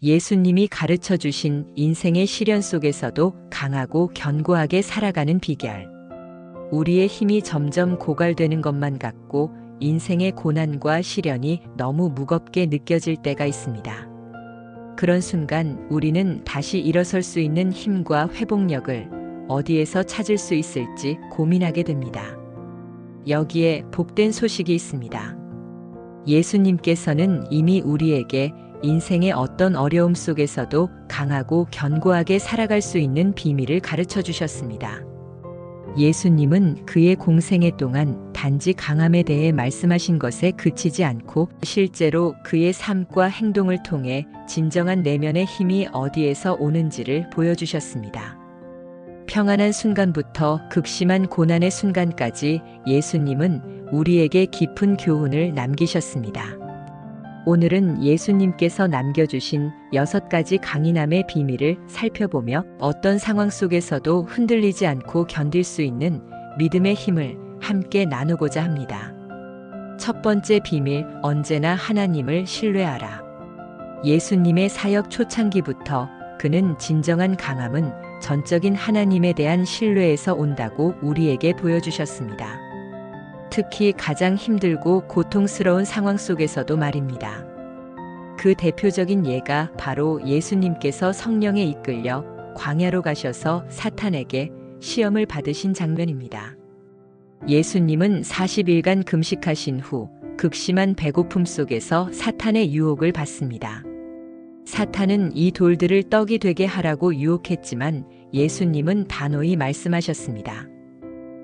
예수님이 가르쳐 주신 인생의 시련 속에서도 강하고 견고하게 살아가는 비결. 우리의 힘이 점점 고갈되는 것만 같고 인생의 고난과 시련이 너무 무겁게 느껴질 때가 있습니다. 그런 순간 우리는 다시 일어설 수 있는 힘과 회복력을 어디에서 찾을 수 있을지 고민하게 됩니다. 여기에 복된 소식이 있습니다. 예수님께서는 이미 우리에게 인생의 어떤 어려움 속에서도 강하고 견고하게 살아갈 수 있는 비밀을 가르쳐 주셨습니다. 예수님은 그의 공생애 동안 단지 강함에 대해 말씀하신 것에 그치지 않고 실제로 그의 삶과 행동을 통해 진정한 내면의 힘이 어디에서 오는지를 보여주셨습니다. 평안한 순간부터 극심한 고난의 순간까지 예수님은 우리에게 깊은 교훈을 남기셨습니다. 오늘은 예수님께서 남겨주신 6가지 강인함의 비밀을 살펴보며 어떤 상황 속에서도 흔들리지 않고 견딜 수 있는 믿음의 힘을 함께 나누고자 합니다. 첫 번째 비밀, 언제나 하나님을 신뢰하라. 예수님의 사역 초창기부터 그는 진정한 강함은 전적인 하나님에 대한 신뢰에서 온다고 우리에게 보여주셨습니다. 특히 가장 힘들고 고통스러운 상황 속에서도 말입니다. 그 대표적인 예가 바로 예수님께서 성령에 이끌려 광야로 가셔서 사탄에게 시험을 받으신 장면입니다. 예수님은 40일간 금식하신 후 극심한 배고픔 속에서 사탄의 유혹을 받습니다. 사탄은 이 돌들을 떡이 되게 하라고 유혹했지만 예수님은 단호히 말씀하셨습니다.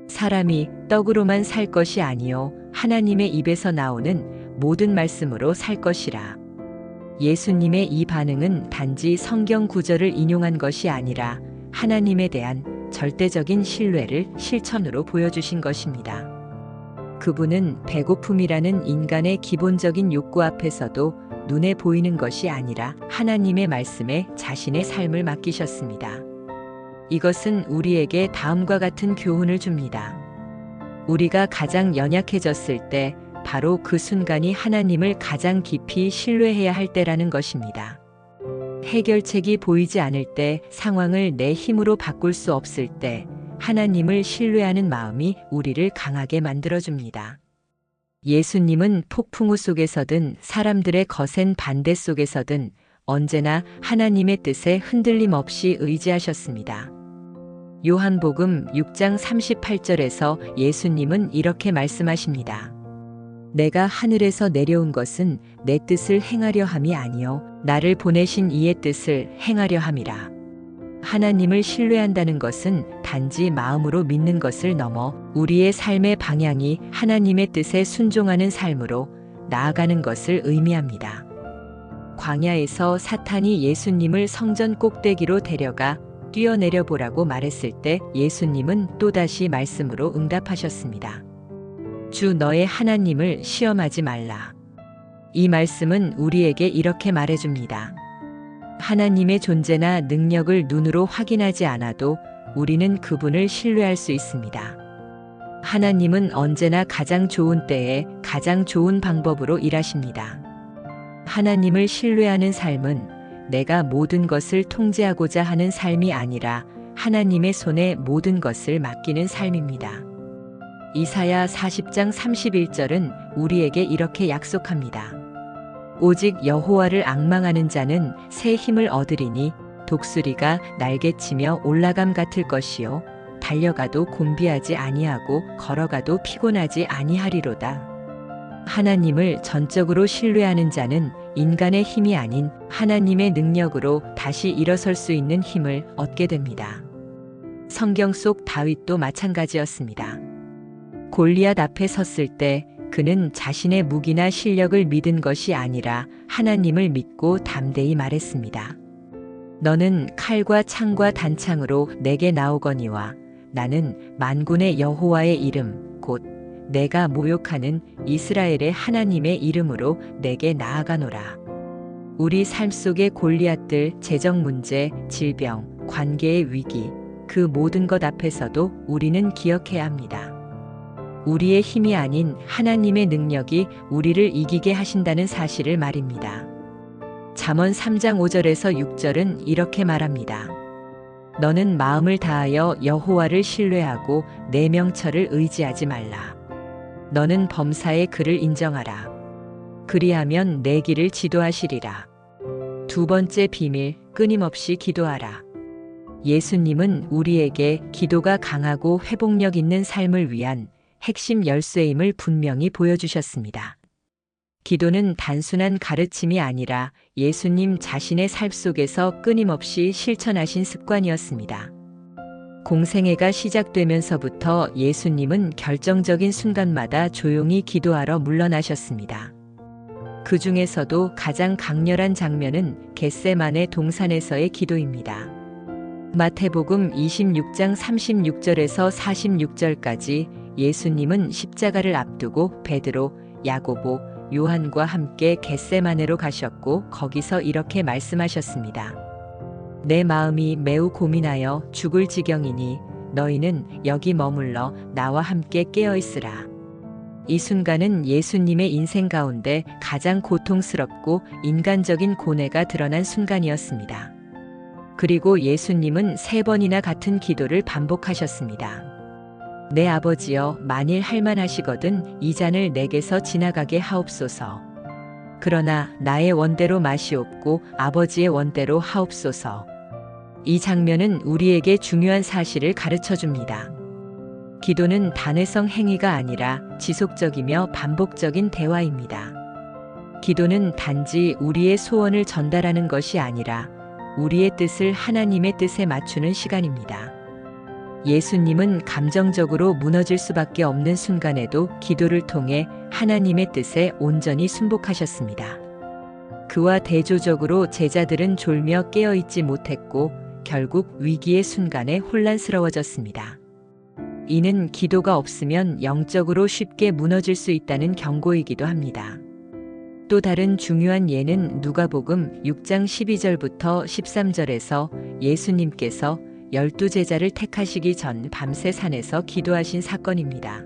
사람이 떡으로만 살 것이 아니요 하나님의 입에서 나오는 모든 말씀으로 살 것이라. 예수님의 이 반응은 단지 성경 구절을 인용한 것이 아니라 하나님에 대한 절대적인 신뢰를 실천으로 보여주신 것입니다. 그분은 배고픔이라는 인간의 기본적인 욕구 앞에서도 눈에 보이는 것이 아니라 하나님의 말씀에 자신의 삶을 맡기셨습니다. 이것은 우리에게 다음과 같은 교훈을 줍니다. 우리가 가장 연약해졌을 때 바로 그 순간이 하나님을 가장 깊이 신뢰해야 할 때라는 것입니다. 해결책이 보이지 않을 때, 상황을 내 힘으로 바꿀 수 없을 때 하나님을 신뢰하는 마음이 우리를 강하게 만들어줍니다. 예수님은 폭풍우 속에서든 사람들의 거센 반대 속에서든 언제나 하나님의 뜻에 흔들림 없이 의지하셨습니다. 요한복음 6장 38절에서 예수님은 이렇게 말씀하십니다. 내가 하늘에서 내려온 것은 내 뜻을 행하려 함이 아니요 나를 보내신 이의 뜻을 행하려 함이라. 하나님을 신뢰한다는 것은 단지 마음으로 믿는 것을 넘어 우리의 삶의 방향이 하나님의 뜻에 순종하는 삶으로 나아가는 것을 의미합니다. 광야에서 사탄이 예수님을 성전 꼭대기로 데려가 뛰어내려 보라고 말했을 때 예수님은 또다시 말씀으로 응답하셨습니다. 주 너의 하나님을 시험하지 말라. 이 말씀은 우리에게 이렇게 말해줍니다. 하나님의 존재나 능력을 눈으로 확인하지 않아도 우리는 그분을 신뢰할 수 있습니다. 하나님은 언제나 가장 좋은 때에 가장 좋은 방법으로 일하십니다. 하나님을 신뢰하는 삶은 내가 모든 것을 통제하고자 하는 삶이 아니라 하나님의 손에 모든 것을 맡기는 삶입니다. 이사야 40장 31절은 우리에게 이렇게 약속합니다. 오직 여호와를 앙망하는 자는 새 힘을 얻으리니 독수리가 날개치며 올라감 같을 것이요 달려가도 곤비하지 아니하고 걸어가도 피곤하지 아니하리로다. 하나님을 전적으로 신뢰하는 자는 인간의 힘이 아닌 하나님의 능력으로 다시 일어설 수 있는 힘을 얻게 됩니다. 성경 속 다윗도 마찬가지였습니다. 골리앗 앞에 섰을 때 그는 자신의 무기나 실력을 믿은 것이 아니라 하나님을 믿고 담대히 말했습니다. 너는 칼과 창과 단창으로 내게 나오거니와 나는 만군의 여호와의 이름 곧 내가 모욕하는 이스라엘의 하나님의 이름으로 내게 나아가노라. 우리 삶 속의 골리앗들, 재정 문제, 질병, 관계의 위기, 그 모든 것 앞에서도 우리는 기억해야 합니다. 우리의 힘이 아닌 하나님의 능력이 우리를 이기게 하신다는 사실을 말입니다. 잠언 3장 5절에서 6절은 이렇게 말합니다. 너는 마음을 다하여 여호와를 신뢰하고 내 명철을 의지하지 말라. 너는 범사의 그를 인정하라. 그리하면 내 길을 지도하시리라. 두 번째 비밀, 끊임없이 기도하라. 예수님은 우리에게 기도가 강하고 회복력 있는 삶을 위한 핵심 열쇠임을 분명히 보여주셨습니다. 기도는 단순한 가르침이 아니라 예수님 자신의 삶 속에서 끊임없이 실천하신 습관이었습니다. 공생애가 시작되면서부터 예수님은 결정적인 순간마다 조용히 기도하러 물러나셨습니다. 그 중에서도 가장 강렬한 장면은 겟세마네 동산에서의 기도입니다. 마태복음 26장 36절에서 46절까지 예수님은 십자가를 앞두고 베드로, 야고보, 요한과 함께 겟세마네로 가셨고 거기서 이렇게 말씀하셨습니다. 내 마음이 매우 고민하여 죽을 지경이니 너희는 여기 머물러 나와 함께 깨어 있으라. 이 순간은 예수님의 인생 가운데 가장 고통스럽고 인간적인 고뇌가 드러난 순간이었습니다. 그리고 예수님은 3번이나 같은 기도를 반복하셨습니다. 내 아버지여, 만일 할만하시거든 이 잔을 내게서 지나가게 하옵소서. 그러나 나의 원대로 마시옵고 아버지의 원대로 하옵소서. 이 장면은 우리에게 중요한 사실을 가르쳐 줍니다. 기도는 단회성 행위가 아니라 지속적이며 반복적인 대화입니다. 기도는 단지 우리의 소원을 전달하는 것이 아니라 우리의 뜻을 하나님의 뜻에 맞추는 시간입니다. 예수님은 감정적으로 무너질 수밖에 없는 순간에도 기도를 통해 하나님의 뜻에 온전히 순복하셨습니다. 그와 대조적으로 제자들은 졸며 깨어있지 못했고 결국 위기의 순간에 혼란스러워졌습니다. 이는 기도가 없으면 영적으로 쉽게 무너질 수 있다는 경고이기도 합니다. 또 다른 중요한 예는 누가복음 6장 12절부터 13절에서 예수님께서 12제자를 택하시기 전 밤새 산에서 기도하신 사건입니다.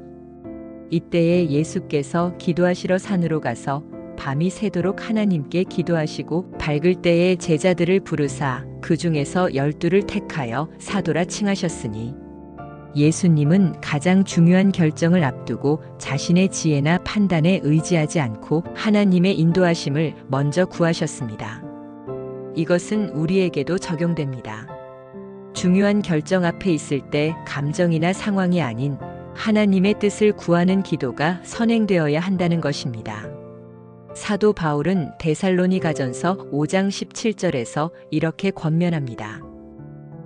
이때에 예수께서 기도하시러 산으로 가서 밤이 새도록 하나님께 기도하시고 밝을 때에 제자들을 부르사 그 중에서 12를 택하여 사도라 칭하셨으니 예수님은 가장 중요한 결정을 앞두고 자신의 지혜나 판단에 의지하지 않고 하나님의 인도하심을 먼저 구하셨습니다. 이것은 우리에게도 적용됩니다. 중요한 결정 앞에 있을 때 감정이나 상황이 아닌 하나님의 뜻을 구하는 기도가 선행되어야 한다는 것입니다. 사도 바울은 데살로니가전서 5장 17절에서 이렇게 권면합니다.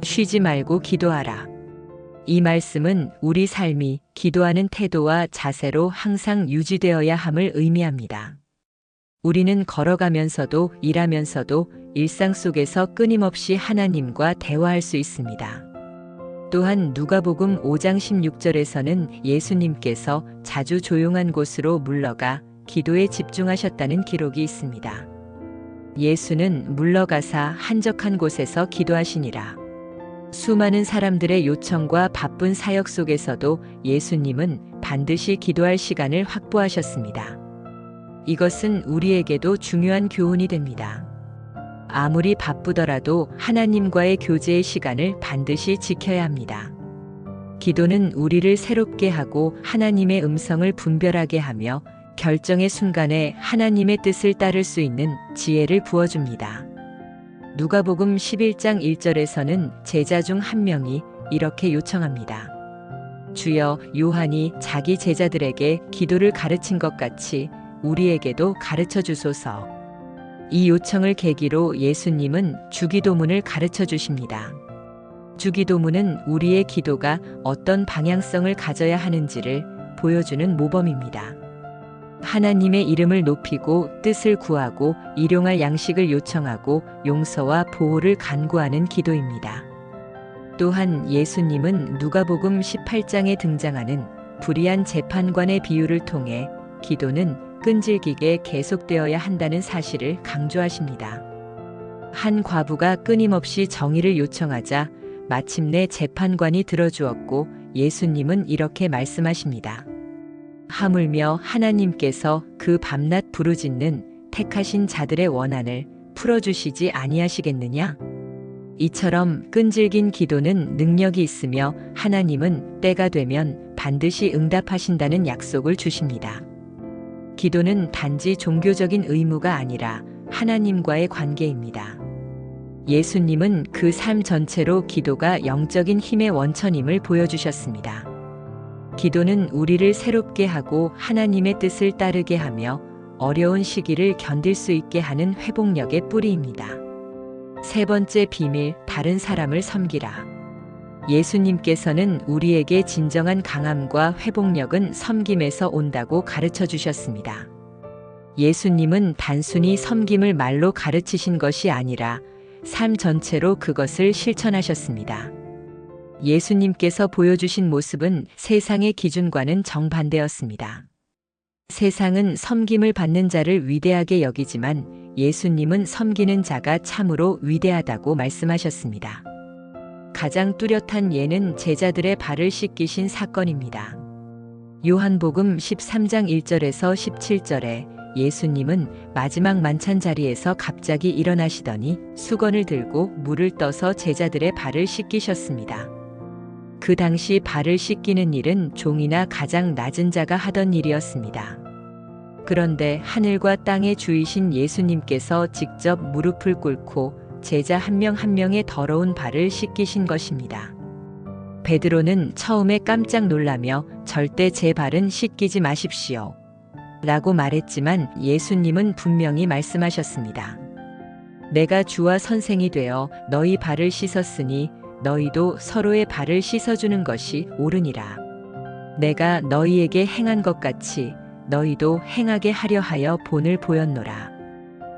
쉬지 말고 기도하라. 이 말씀은 우리 삶이 기도하는 태도와 자세로 항상 유지되어야 함을 의미합니다. 우리는 걸어가면서도 일하면서도 일상 속에서 끊임없이 하나님과 대화할 수 있습니다. 또한 누가복음 5장 16절에서는 예수님께서 자주 조용한 곳으로 물러가 기도에 집중하셨다는 기록이 있습니다. 예수는 물러가사 한적한 곳에서 기도하시니라. 수많은 사람들의 요청과 바쁜 사역 속에서도 예수님은 반드시 기도할 시간을 확보하셨습니다. 이것은 우리에게도 중요한 교훈이 됩니다. 아무리 바쁘더라도 하나님과의 교제의 시간을 반드시 지켜야 합니다. 기도는 우리를 새롭게 하고 하나님의 음성을 분별하게 하며 결정의 순간에 하나님의 뜻을 따를 수 있는 지혜를 부어줍니다. 누가복음 11장 1절에서는 제자 중 한 명이 이렇게 요청합니다. 주여, 요한이 자기 제자들에게 기도를 가르친 것 같이 우리에게도 가르쳐 주소서. 이 요청을 계기로 예수님은 주기도문을 가르쳐 주십니다. 주기도문은 우리의 기도가 어떤 방향성을 가져야 하는지를 보여주는 모범입니다. 하나님의 이름을 높이고 뜻을 구하고 일용할 양식을 요청하고 용서와 보호를 간구하는 기도입니다. 또한 예수님은 누가복음 18장에 등장하는 불의한 재판관의 비유를 통해 기도는 끈질기게 계속되어야 한다는 사실을 강조하십니다. 한 과부가 끊임없이 정의를 요청하자 마침내 재판관이 들어주었고 예수님은 이렇게 말씀하십니다. 하물며 하나님께서 그 밤낮 부르짖는 택하신 자들의 원한을 풀어주시지 아니하시겠느냐? 이처럼 끈질긴 기도는 능력이 있으며 하나님은 때가 되면 반드시 응답하신다는 약속을 주십니다. 기도는 단지 종교적인 의무가 아니라 하나님과의 관계입니다. 예수님은 그 삶 전체로 기도가 영적인 힘의 원천임을 보여주셨습니다. 기도는 우리를 새롭게 하고 하나님의 뜻을 따르게 하며 어려운 시기를 견딜 수 있게 하는 회복력의 뿌리입니다. 세 번째 비밀, 다른 사람을 섬기라. 예수님께서는 우리에게 진정한 강함과 회복력은 섬김에서 온다고 가르쳐 주셨습니다. 예수님은 단순히 섬김을 말로 가르치신 것이 아니라 삶 전체로 그것을 실천하셨습니다. 예수님께서 보여주신 모습은 세상의 기준과는 정반대였습니다. 세상은 섬김을 받는 자를 위대하게 여기지만 예수님은 섬기는 자가 참으로 위대하다고 말씀하셨습니다. 가장 뚜렷한 예는 제자들의 발을 씻기신 사건입니다. 요한복음 13장 1절에서 17절에 예수님은 마지막 만찬 자리에서 갑자기 일어나시더니 수건을 들고 물을 떠서 제자들의 발을 씻기셨습니다. 그 당시 발을 씻기는 일은 종이나 가장 낮은 자가 하던 일이었습니다. 그런데 하늘과 땅의 주이신 예수님께서 직접 무릎을 꿇고 제자 한 명 한 명의 더러운 발을 씻기신 것입니다. 베드로는 처음에 깜짝 놀라며 절대 제 발은 씻기지 마십시오. 라고 말했지만 예수님은 분명히 말씀하셨습니다. 내가 주와 선생이 되어 너희 발을 씻었으니 너희도 서로의 발을 씻어주는 것이 옳으니라. 내가 너희에게 행한 것 같이 너희도 행하게 하려 하여 본을 보였노라.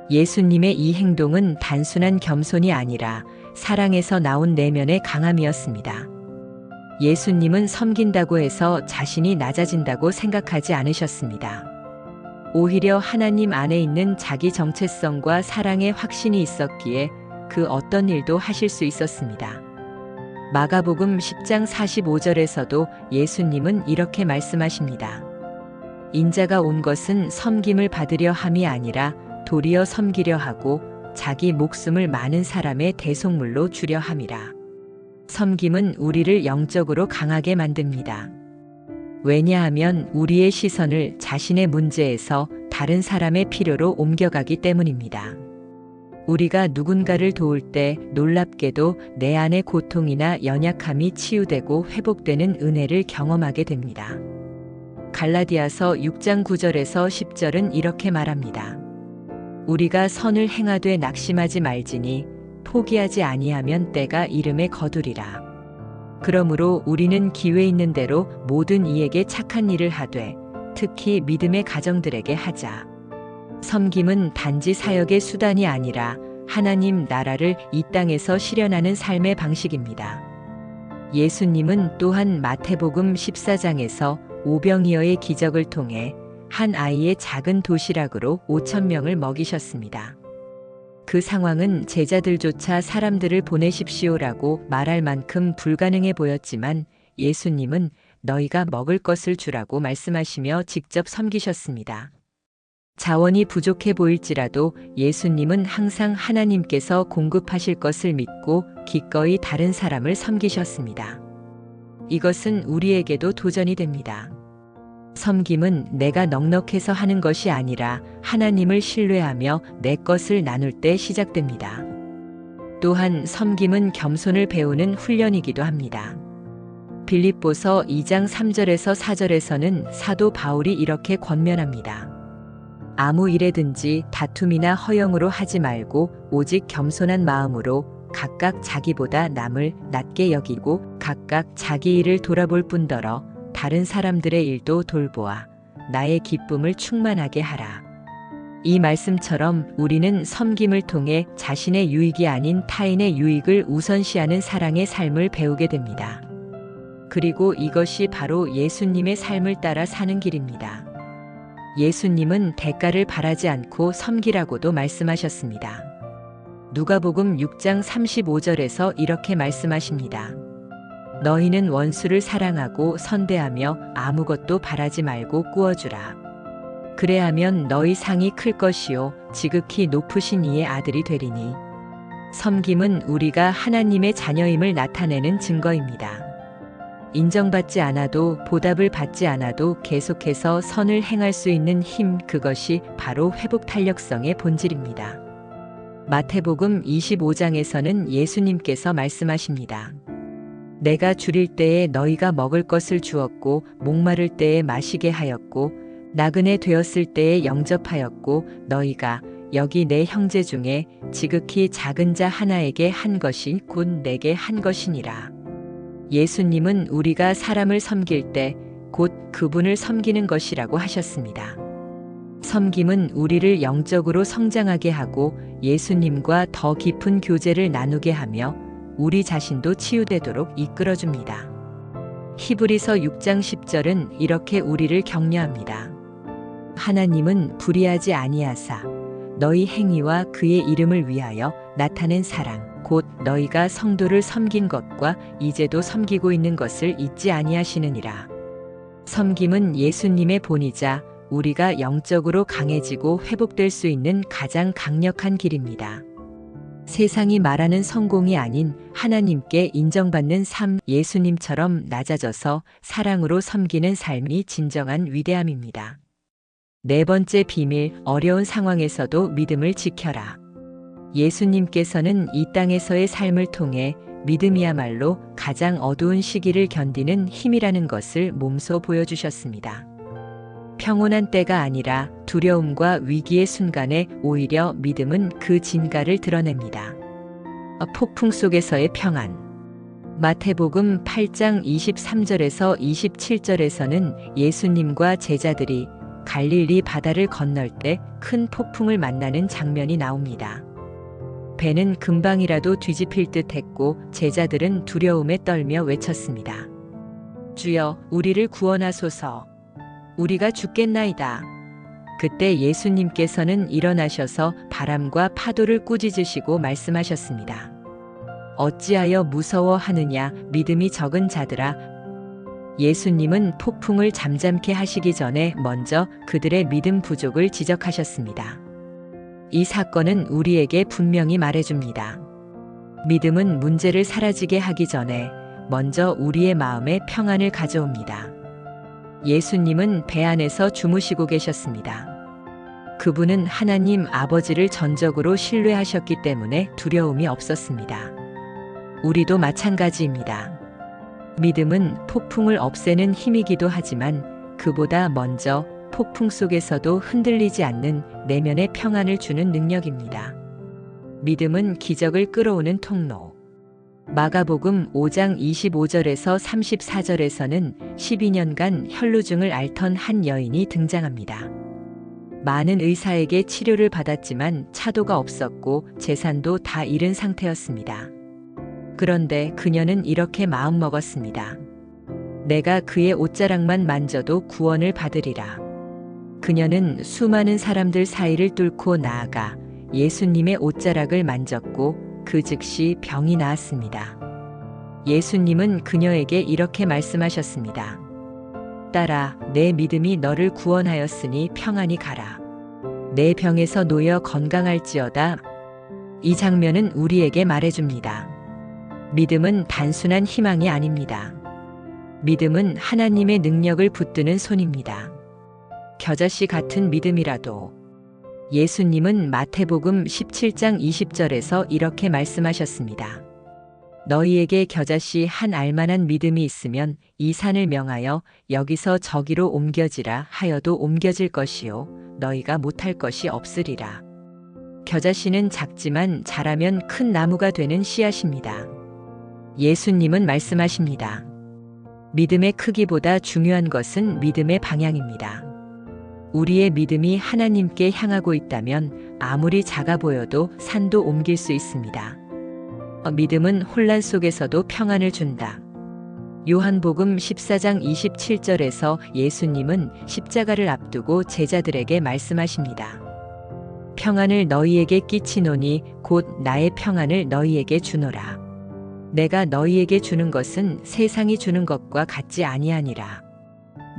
예수님의 이 행동은 단순한 겸손이 아니라 사랑에서 나온 내면의 강함이었습니다. 예수님은 섬긴다고 해서 자신이 낮아진다고 생각하지 않으셨습니다. 오히려 하나님 안에 있는 자기 정체성과 사랑의 확신이 있었기에 그 어떤 일도 하실 수 있었습니다. 마가복음 10장 45절에서도 예수님은 이렇게 말씀하십니다. 인자가 온 것은 섬김을 받으려 함이 아니라 도리어 섬기려 하고 자기 목숨을 많은 사람의 대속물로 주려 함이라. 섬김은 우리를 영적으로 강하게 만듭니다. 왜냐하면 우리의 시선을 자신의 문제에서 다른 사람의 필요로 옮겨가기 때문입니다. 우리가 누군가를 도울 때 놀랍게도 내 안의 고통이나 연약함이 치유되고 회복되는 은혜를 경험하게 됩니다. 갈라디아서 6장 9절에서 10절은 이렇게 말합니다. 우리가 선을 행하되 낙심하지 말지니 포기하지 아니하면 때가 이름에 거두리라. 그러므로 우리는 기회 있는 대로 모든 이에게 착한 일을 하되 특히 믿음의 가정들에게 하자. 섬김은 단지 사역의 수단이 아니라 하나님 나라를 이 땅에서 실현하는 삶의 방식입니다. 예수님은 또한 마태복음 14장에서 오병이어의 기적을 통해 한 아이의 작은 도시락으로 5,000명을 먹이셨습니다. 그 상황은 제자들조차 사람들을 보내십시오라고 말할 만큼 불가능해 보였지만 예수님은 너희가 먹을 것을 주라고 말씀하시며 직접 섬기셨습니다. 자원이 부족해 보일지라도 예수님은 항상 하나님께서 공급하실 것을 믿고 기꺼이 다른 사람을 섬기셨습니다. 이것은 우리에게도 도전이 됩니다. 섬김은 내가 넉넉해서 하는 것이 아니라 하나님을 신뢰하며 내 것을 나눌 때 시작됩니다. 또한 섬김은 겸손을 배우는 훈련이기도 합니다. 빌립보서 2장 3절에서 4절에서는 사도 바울이 이렇게 권면합니다. 아무 일에든지 다툼이나 허영으로 하지 말고 오직 겸손한 마음으로 각각 자기보다 남을 낮게 여기고 각각 자기 일을 돌아볼 뿐더러 다른 사람들의 일도 돌보아 나의 기쁨을 충만하게 하라. 이 말씀처럼 우리는 섬김을 통해 자신의 유익이 아닌 타인의 유익을 우선시하는 사랑의 삶을 배우게 됩니다. 그리고 이것이 바로 예수님의 삶을 따라 사는 길입니다. 예수님은 대가를 바라지 않고 섬기라고도 말씀하셨습니다. 누가복음 6장 35절에서 이렇게 말씀하십니다. 너희는 원수를 사랑하고 선대하며 아무것도 바라지 말고 꾸어주라. 그래하면 너희 상이 클 것이요 지극히 높으신 이의 아들이 되리니. 섬김은 우리가 하나님의 자녀임을 나타내는 증거입니다. 인정받지 않아도 보답을 받지 않아도 계속해서 선을 행할 수 있는 힘, 그것이 바로 회복 탄력성의 본질입니다. 마태복음 25장에서는 예수님께서 말씀하십니다. 내가 줄일 때에 너희가 먹을 것을 주었고 목마를 때에 마시게 하였고 나그네 되었을 때에 영접하였고 너희가 여기 내 형제 중에 지극히 작은 자 하나에게 한 것이 곧 내게 한 것이니라. 예수님은 우리가 사람을 섬길 때 곧 그분을 섬기는 것이라고 하셨습니다. 섬김은 우리를 영적으로 성장하게 하고 예수님과 더 깊은 교제를 나누게 하며 우리 자신도 치유되도록 이끌어줍니다. 히브리서 6장 10절은 이렇게 우리를 격려합니다. 하나님은 불의하지 아니하사 너희 행위와 그의 이름을 위하여 나타낸 사랑 곧 너희가 성도를 섬긴 것과 이제도 섬기고 있는 것을 잊지 아니하시느니라. 섬김은 예수님의 본이자 우리가 영적으로 강해지고 회복될 수 있는 가장 강력한 길입니다. 세상이 말하는 성공이 아닌 하나님께 인정받는 삶, 예수님처럼 낮아져서 사랑으로 섬기는 삶이 진정한 위대함입니다. 네 번째 비밀, 어려운 상황에서도 믿음을 지켜라. 예수님께서는 이 땅에서의 삶을 통해 믿음이야말로 가장 어두운 시기를 견디는 힘이라는 것을 몸소 보여주셨습니다. 평온한 때가 아니라 두려움과 위기의 순간에 오히려 믿음은 그 진가를 드러냅니다. 폭풍 속에서의 평안. 마태복음 8장 23절에서 27절에서는 예수님과 제자들이 갈릴리 바다를 건널 때 큰 폭풍을 만나는 장면이 나옵니다. 배는 금방이라도 뒤집힐 듯 했고 제자들은 두려움에 떨며 외쳤습니다. 주여, 우리를 구원하소서. 우리가 죽겠나이다. 그때 예수님께서는 일어나셔서 바람과 파도를 꾸짖으시고 말씀하셨습니다. 어찌하여 무서워하느냐, 믿음이 적은 자들아. 예수님은 폭풍을 잠잠케 하시기 전에 먼저 그들의 믿음 부족을 지적하셨습니다. 이 사건은 우리에게 분명히 말해줍니다. 믿음은 문제를 사라지게 하기 전에 먼저 우리의 마음에 평안을 가져옵니다. 예수님은 배 안에서 주무시고 계셨습니다. 그분은 하나님 아버지를 전적으로 신뢰하셨기 때문에 두려움이 없었습니다. 우리도 마찬가지입니다. 믿음은 폭풍을 없애는 힘이기도 하지만 그보다 먼저 폭풍 속에서도 흔들리지 않는 내면의 평안을 주는 능력입니다. 믿음은 기적을 끌어오는 통로. 마가복음 5장 25절에서 34절에서는 12년간 혈루증을 앓던 한 여인이 등장합니다. 많은 의사에게 치료를 받았지만 차도가 없었고 재산도 다 잃은 상태였습니다. 그런데 그녀는 이렇게 마음먹었습니다. 내가 그의 옷자락만 만져도 구원을 받으리라. 그녀는 수많은 사람들 사이를 뚫고 나아가 예수님의 옷자락을 만졌고 그 즉시 병이 나았습니다. 예수님은 그녀에게 이렇게 말씀하셨습니다. 딸아, 내 믿음이 너를 구원하였으니 평안히 가라. 내 병에서 놓여 건강할지어다. 이 장면은 우리에게 말해줍니다. 믿음은 단순한 희망이 아닙니다. 믿음은 하나님의 능력을 붙드는 손입니다. 겨자씨 같은 믿음이라도. 예수님은 마태복음 17장 20절에서 이렇게 말씀하셨습니다. 너희에게 겨자씨 한 알만한 믿음이 있으면 이 산을 명하여 여기서 저기로 옮겨지라 하여도 옮겨질 것이요 너희가 못할 것이 없으리라. 겨자씨는 작지만 자라면 큰 나무가 되는 씨앗입니다. 예수님은 말씀하십니다. 믿음의 크기보다 중요한 것은 믿음의 방향입니다. 우리의 믿음이 하나님께 향하고 있다면 아무리 작아 보여도 산도 옮길 수 있습니다. 믿음은 혼란 속에서도 평안을 준다. 요한복음 14장 27절에서 예수님은 십자가를 앞두고 제자들에게 말씀하십니다. 평안을 너희에게 끼치노니 곧 나의 평안을 너희에게 주노라. 내가 너희에게 주는 것은 세상이 주는 것과 같지 아니하니라.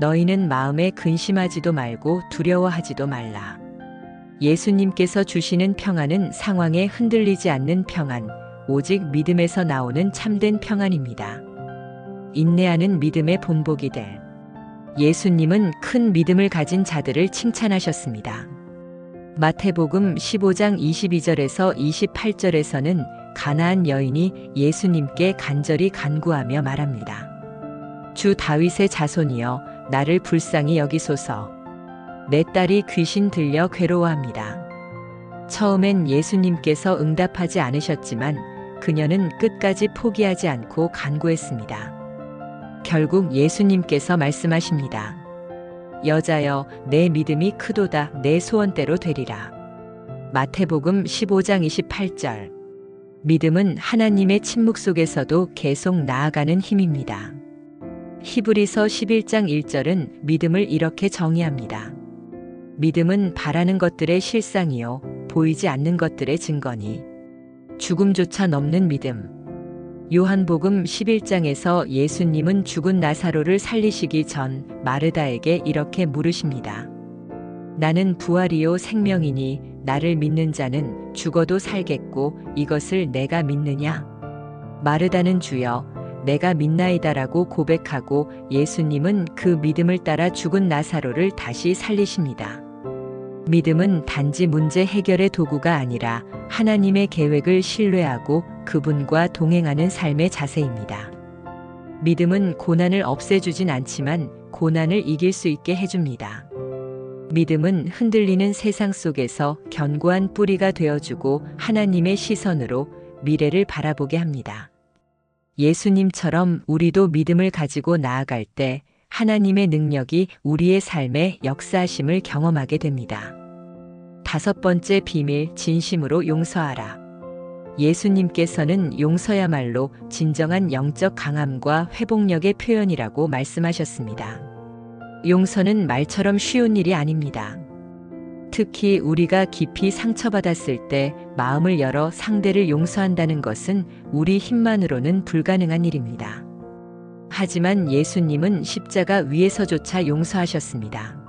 너희는 마음에 근심하지도 말고 두려워하지도 말라. 예수님께서 주시는 평안은 상황에 흔들리지 않는 평안, 오직 믿음에서 나오는 참된 평안입니다. 인내하는 믿음의 본보기들. 예수님은 큰 믿음을 가진 자들을 칭찬하셨습니다. 마태복음 15장 22절에서 28절에서는 가나안 여인이 예수님께 간절히 간구하며 말합니다. 주 다윗의 자손이여, 나를 불쌍히 여기소서. 내 딸이 귀신 들려 괴로워합니다. 처음엔 예수님께서 응답하지 않으셨지만 그녀는 끝까지 포기하지 않고 간구했습니다. 결국 예수님께서 말씀하십니다. 여자여, 내 믿음이 크도다. 내 소원대로 되리라. 마태복음 15장 28절. 믿음은 하나님의 침묵 속에서도 계속 나아가는 힘입니다. 히브리서 11장 1절은 믿음을 이렇게 정의합니다. 믿음은 바라는 것들의 실상이요, 보이지 않는 것들의 증거니. 죽음조차 넘는 믿음. 요한복음 11장에서 예수님은 죽은 나사로를 살리시기 전 마르다에게 이렇게 물으십니다. 나는 부활이요 생명이니 나를 믿는 자는 죽어도 살겠고 이것을 내가 믿느냐? 마르다는 주여, 내가 믿나이다라고 고백하고 예수님은 그 믿음을 따라 죽은 나사로를 다시 살리십니다. 믿음은 단지 문제 해결의 도구가 아니라 하나님의 계획을 신뢰하고 그분과 동행하는 삶의 자세입니다. 믿음은 고난을 없애주진 않지만 고난을 이길 수 있게 해줍니다. 믿음은 흔들리는 세상 속에서 견고한 뿌리가 되어주고 하나님의 시선으로 미래를 바라보게 합니다. 예수님처럼 우리도 믿음을 가지고 나아갈 때 하나님의 능력이 우리의 삶에 역사하심을 경험하게 됩니다. 5번째 비밀, 진심으로 용서하라. 예수님께서는 용서야말로 진정한 영적 강함과 회복력의 표현이라고 말씀하셨습니다. 용서는 말처럼 쉬운 일이 아닙니다. 특히 우리가 깊이 상처받았을 때 마음을 열어 상대를 용서한다는 것은 우리 힘만으로는 불가능한 일입니다. 하지만 예수님은 십자가 위에서조차 용서하셨습니다.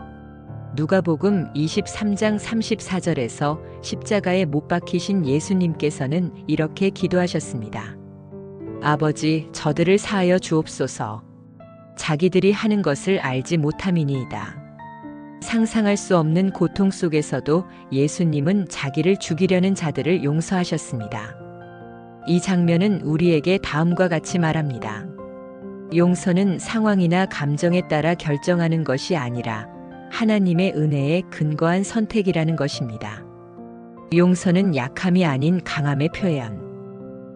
누가복음 23장 34절에서 십자가에 못 박히신 예수님께서는 이렇게 기도하셨습니다. 아버지, 저들을 사하여 주옵소서. 자기들이 하는 것을 알지 못함이니이다. 상상할 수 없는 고통 속에서도 예수님은 자기를 죽이려는 자들을 용서하셨습니다. 이 장면은 우리에게 다음과 같이 말합니다. 용서는 상황이나 감정에 따라 결정하는 것이 아니라 하나님의 은혜에 근거한 선택이라는 것입니다. 용서는 약함이 아닌 강함의 표현.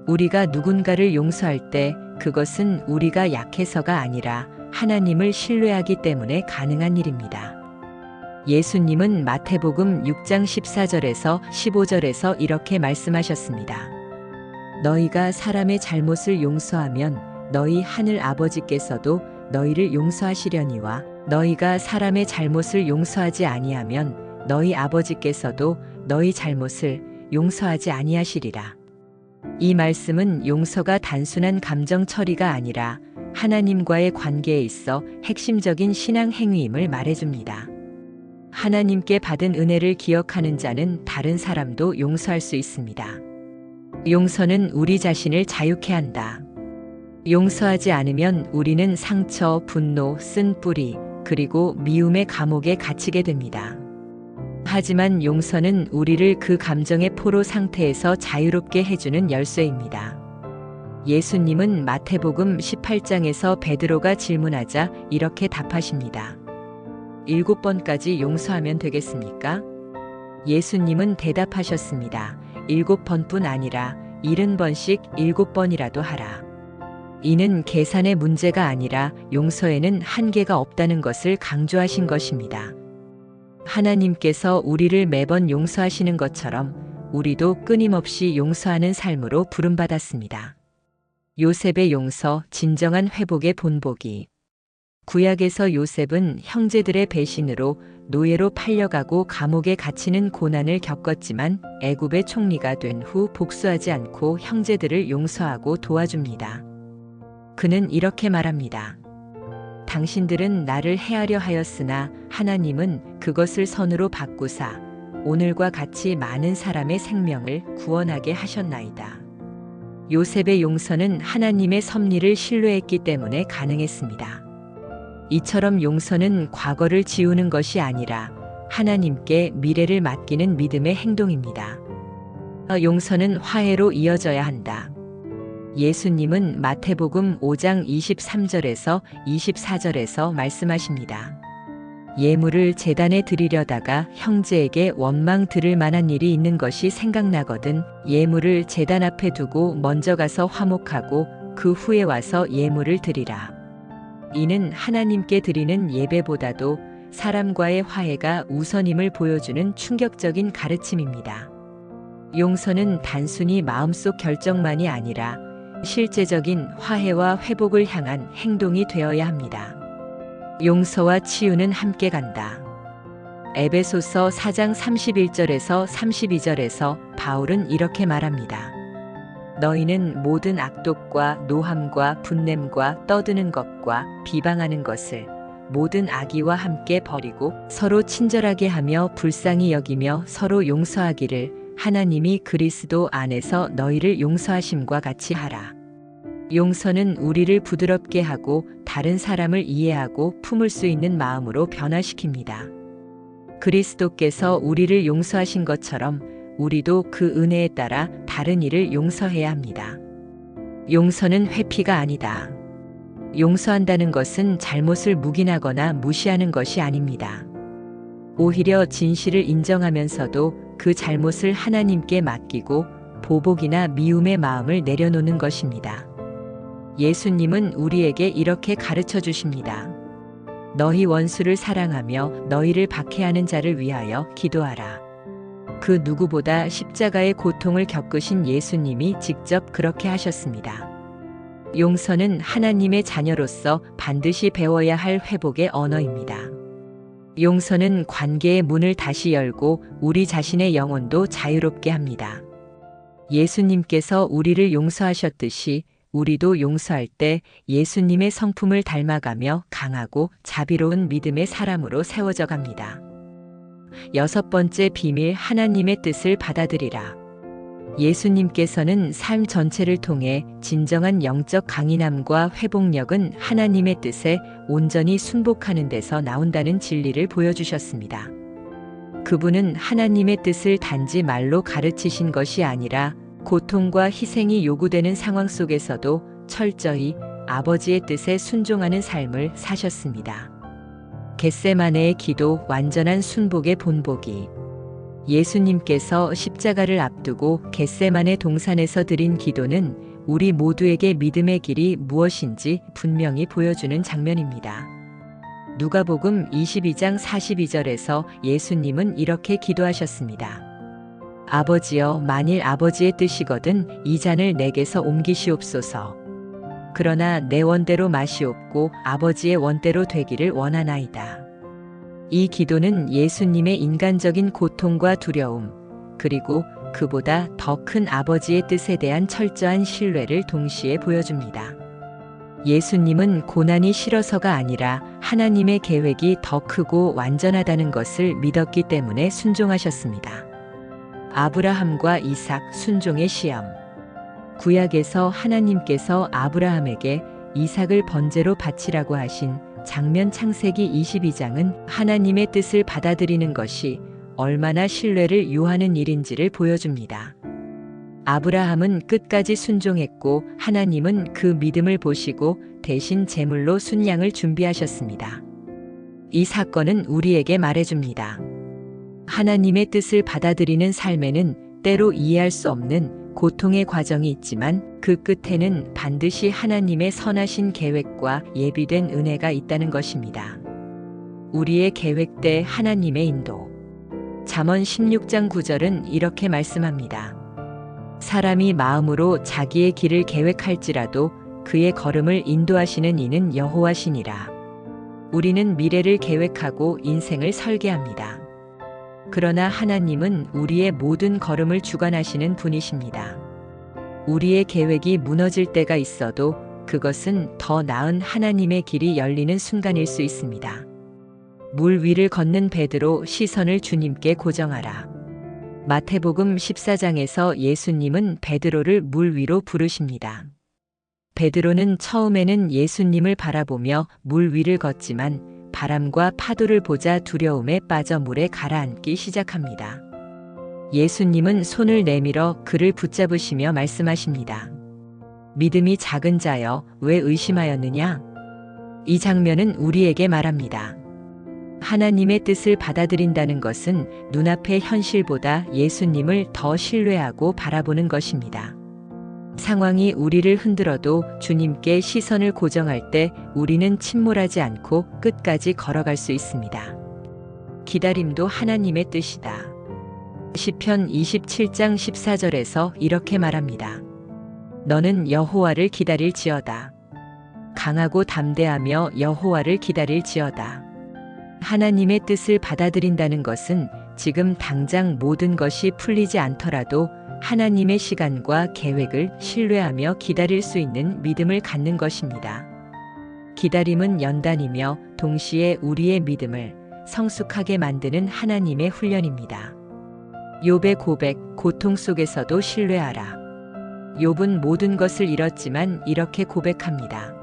우리가 누군가를 용서할 때 그것은 우리가 약해서가 아니라 하나님을 신뢰하기 때문에 가능한 일입니다. 예수님은 마태복음 6장 14절에서 15절에서 이렇게 말씀하셨습니다. 너희가 사람의 잘못을 용서하면 너희 하늘 아버지께서도 너희를 용서하시려니와 너희가 사람의 잘못을 용서하지 아니하면 너희 아버지께서도 너희 잘못을 용서하지 아니하시리라. 이 말씀은 용서가 단순한 감정 처리가 아니라 하나님과의 관계에 있어 핵심적인 신앙 행위임을 말해줍니다. 하나님께 받은 은혜를 기억하는 자는 다른 사람도 용서할 수 있습니다. 용서는 우리 자신을 자유케 한다. 용서하지 않으면 우리는 상처, 분노, 쓴뿌리, 그리고 미움의 감옥에 갇히게 됩니다. 하지만 용서는 우리를 그 감정의 포로 상태에서 자유롭게 해주는 열쇠입니다. 예수님은 마태복음 18장에서 베드로가 질문하자 이렇게 답하십니다. 7번까지 용서하면 되겠습니까? 예수님은 대답하셨습니다. 7번뿐 아니라 70번씩 7번이라도 하라. 이는 계산의 문제가 아니라 용서에는 한계가 없다는 것을 강조하신 것입니다. 하나님께서 우리를 매번 용서하시는 것처럼 우리도 끊임없이 용서하는 삶으로 부름받았습니다. 요셉의 용서, 진정한 회복의 본보기. 구약에서 요셉은 형제들의 배신으로 노예로 팔려가고 감옥에 갇히는 고난을 겪었지만 애굽의 총리가 된 후 복수하지 않고 형제들을 용서하고 도와줍니다. 그는 이렇게 말합니다. 당신들은 나를 해하려 하였으나 하나님은 그것을 선으로 바꾸사 오늘과 같이 많은 사람의 생명을 구원하게 하셨나이다. 요셉의 용서는 하나님의 섭리를 신뢰했기 때문에 가능했습니다. 이처럼 용서는 과거를 지우는 것이 아니라 하나님께 미래를 맡기는 믿음의 행동입니다. 용서는 화해로 이어져야 한다. 예수님은 마태복음 5장 23절에서 24절에서 말씀하십니다. 예물을 제단에 드리려다가 형제에게 원망 들을 만한 일이 있는 것이 생각나거든 예물을 제단 앞에 두고 먼저 가서 화목하고 그 후에 와서 예물을 드리라. 이는 하나님께 드리는 예배보다도 사람과의 화해가 우선임을 보여주는 충격적인 가르침입니다. 용서는 단순히 마음속 결정만이 아니라 실제적인 화해와 회복을 향한 행동이 되어야 합니다. 용서와 치유는 함께 간다. 에베소서 4장 31절에서 32절에서 바울은 이렇게 말합니다. 너희는 모든 악독과 노함과 분냄과 떠드는 것과 비방하는 것을 모든 악의와 함께 버리고 서로 친절하게 하며 불쌍히 여기며 서로 용서하기를 하나님이 그리스도 안에서 너희를 용서하심과 같이 하라. 용서는 우리를 부드럽게 하고 다른 사람을 이해하고 품을 수 있는 마음으로 변화시킵니다. 그리스도께서 우리를 용서하신 것처럼 우리도 그 은혜에 따라 다른 이를 용서해야 합니다. 용서는 회피가 아니다. 용서한다는 것은 잘못을 묵인하거나 무시하는 것이 아닙니다. 오히려 진실을 인정하면서도 그 잘못을 하나님께 맡기고 보복이나 미움의 마음을 내려놓는 것입니다. 예수님은 우리에게 이렇게 가르쳐 주십니다. 너희 원수를 사랑하며 너희를 박해하는 자를 위하여 기도하라. 그 누구보다 십자가의 고통을 겪으신 예수님이 직접 그렇게 하셨습니다. 용서는 하나님의 자녀로서 반드시 배워야 할 회복의 언어입니다. 용서는 관계의 문을 다시 열고 우리 자신의 영혼도 자유롭게 합니다. 예수님께서 우리를 용서하셨듯이 우리도 용서할 때 예수님의 성품을 닮아가며 강하고 자비로운 믿음의 사람으로 세워져 갑니다. 6번째 비밀, 하나님의 뜻을 받아들이라. 예수님께서는 삶 전체를 통해 진정한 영적 강인함과 회복력은 하나님의 뜻에 온전히 순복하는 데서 나온다는 진리를 보여주셨습니다. 그분은 하나님의 뜻을 단지 말로 가르치신 것이 아니라 고통과 희생이 요구되는 상황 속에서도 철저히 아버지의 뜻에 순종하는 삶을 사셨습니다. 겟세마네의 기도, 완전한 순복의 본보기. 예수님께서 십자가를 앞두고 겟세마네 동산에서 드린 기도는 우리 모두에게 믿음의 길이 무엇인지 분명히 보여주는 장면입니다. 누가복음 22장 42절에서 예수님은 이렇게 기도하셨습니다. 아버지여, 만일 아버지의 뜻이거든 이 잔을 내게서 옮기시옵소서. 그러나 내 원대로 마시옵고 아버지의 원대로 되기를 원하나이다. 이 기도는 예수님의 인간적인 고통과 두려움, 그리고 그보다 더 큰 아버지의 뜻에 대한 철저한 신뢰를 동시에 보여줍니다. 예수님은 고난이 싫어서가 아니라 하나님의 계획이 더 크고 완전하다는 것을 믿었기 때문에 순종하셨습니다. 아브라함과 이삭, 순종의 시험. 구약에서 하나님께서 아브라함에게 이삭을 번제로 바치라고 하신 장면 창세기 22장은 하나님의 뜻을 받아들이는 것이 얼마나 신뢰를 요하는 일인지를 보여줍니다. 아브라함은 끝까지 순종했고 하나님은 그 믿음을 보시고 대신 제물로 순양을 준비하셨습니다. 이 사건은 우리에게 말해줍니다. 하나님의 뜻을 받아들이는 삶에는 때로 이해할 수 없는 고통의 과정이 있지만 그 끝에는 반드시 하나님의 선하신 계획과 예비된 은혜가 있다는 것입니다. 우리의 계획대 하나님의 인도. 잠언 16장 9절은 이렇게 말씀합니다. 사람이 마음으로 자기의 길을 계획할지라도 그의 걸음을 인도하시는 이는 여호와시니라. 우리는 미래를 계획하고 인생을 설계합니다. 그러나 하나님은 우리의 모든 걸음을 주관하시는 분이십니다. 우리의 계획이 무너질 때가 있어도 그것은 더 나은 하나님의 길이 열리는 순간일 수 있습니다. 물 위를 걷는 베드로, 시선을 주님께 고정하라. 마태복음 14장에서 예수님은 베드로를 물 위로 부르십니다. 베드로는 처음에는 예수님을 바라보며 물 위를 걷지만 바람과 파도를 보자 두려움에 빠져 물에 가라앉기 시작합니다. 예수님은 손을 내밀어 그를 붙잡으시며 말씀하십니다. 믿음이 작은 자여, 왜 의심하였느냐? 이 장면은 우리에게 말합니다. 하나님의 뜻을 받아들인다는 것은 눈앞의 현실보다 예수님을 더 신뢰하고 바라보는 것입니다. 상황이 우리를 흔들어도 주님께 시선을 고정할 때 우리는 침몰하지 않고 끝까지 걸어갈 수 있습니다. 기다림도 하나님의 뜻이다. 시편 27장 14절에서 이렇게 말합니다. 너는 여호와를 기다릴지어다. 강하고 담대하며 여호와를 기다릴지어다. 하나님의 뜻을 받아들인다는 것은 지금 당장 모든 것이 풀리지 않더라도 하나님의 시간과 계획을 신뢰하며 기다릴 수 있는 믿음을 갖는 것입니다. 기다림은 연단이며 동시에 우리의 믿음을 성숙하게 만드는 하나님의 훈련입니다. 욥의 고백, 고통 속에서도 신뢰하라. 욥은 모든 것을 잃었지만 이렇게 고백합니다.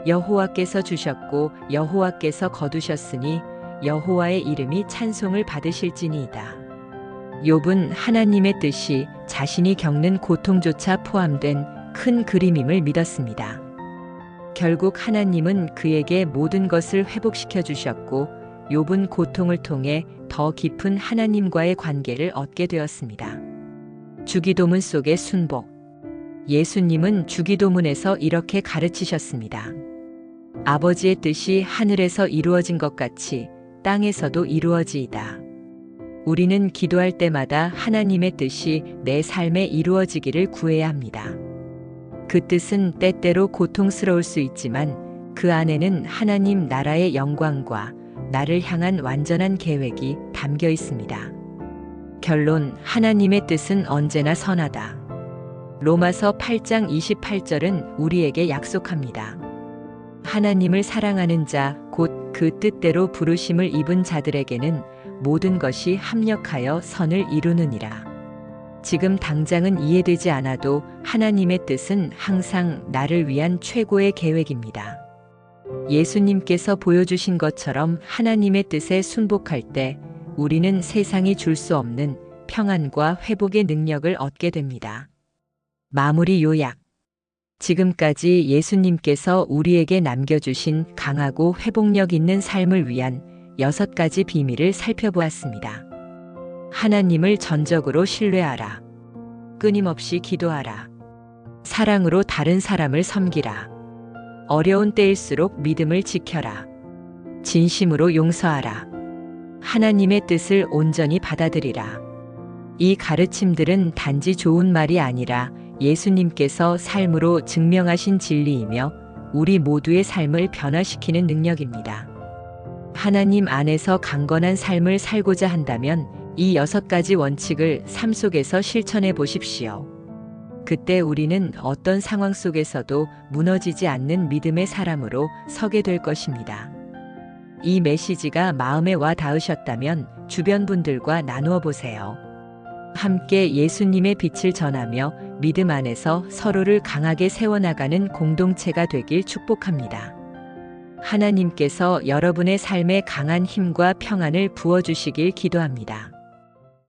여호와께서 주셨고 여호와께서 거두셨으니 여호와의 이름이 찬송을 받으실지니이다. 욥은 하나님의 뜻이 자신이 겪는 고통조차 포함된 큰 그림임을 믿었습니다. 결국 하나님은 그에게 모든 것을 회복시켜 주셨고 욥은 고통을 통해 더 깊은 하나님과의 관계를 얻게 되었습니다. 주기도문 속의 순복. 예수님은 주기도문에서 이렇게 가르치셨습니다. 아버지의 뜻이 하늘에서 이루어진 것 같이 땅에서도 이루어지이다. 우리는 기도할 때마다 하나님의 뜻이 내 삶에 이루어지기를 구해야 합니다. 그 뜻은 때때로 고통스러울 수 있지만 그 안에는 하나님 나라의 영광과 나를 향한 완전한 계획이 담겨 있습니다. 결론, 하나님의 뜻은 언제나 선하다. 로마서 8장 28절은 우리에게 약속합니다. 하나님을 사랑하는 자, 곧 그 뜻대로 부르심을 입은 자들에게는 모든 것이 합력하여 선을 이루느니라. 지금 당장은 이해되지 않아도 하나님의 뜻은 항상 나를 위한 최고의 계획입니다. 예수님께서 보여주신 것처럼 하나님의 뜻에 순복할 때 우리는 세상이 줄 수 없는 평안과 회복의 능력을 얻게 됩니다. 마무리 요약. 지금까지 예수님께서 우리에게 남겨주신 강하고 회복력 있는 삶을 위한 6가지 비밀을 살펴보았습니다. 하나님을 전적으로 신뢰하라. 끊임없이 기도하라. 사랑으로 다른 사람을 섬기라. 어려운 때일수록 믿음을 지켜라. 진심으로 용서하라. 하나님의 뜻을 온전히 받아들이라. 이 가르침들은 단지 좋은 말이 아니라 예수님께서 삶으로 증명하신 진리이며 우리 모두의 삶을 변화시키는 능력입니다. 하나님 안에서 강건한 삶을 살고자 한다면 이 6가지 원칙을 삶 속에서 실천해 보십시오. 그때 우리는 어떤 상황 속에서도 무너지지 않는 믿음의 사람으로 서게 될 것입니다. 이 메시지가 마음에 와 닿으셨다면 주변 분들과 나누어 보세요. 함께 예수님의 빛을 전하며 믿음 안에서 서로를 강하게 세워나가는 공동체가 되길 축복합니다. 하나님께서 여러분의 삶에 강한 힘과 평안을 부어주시길 기도합니다.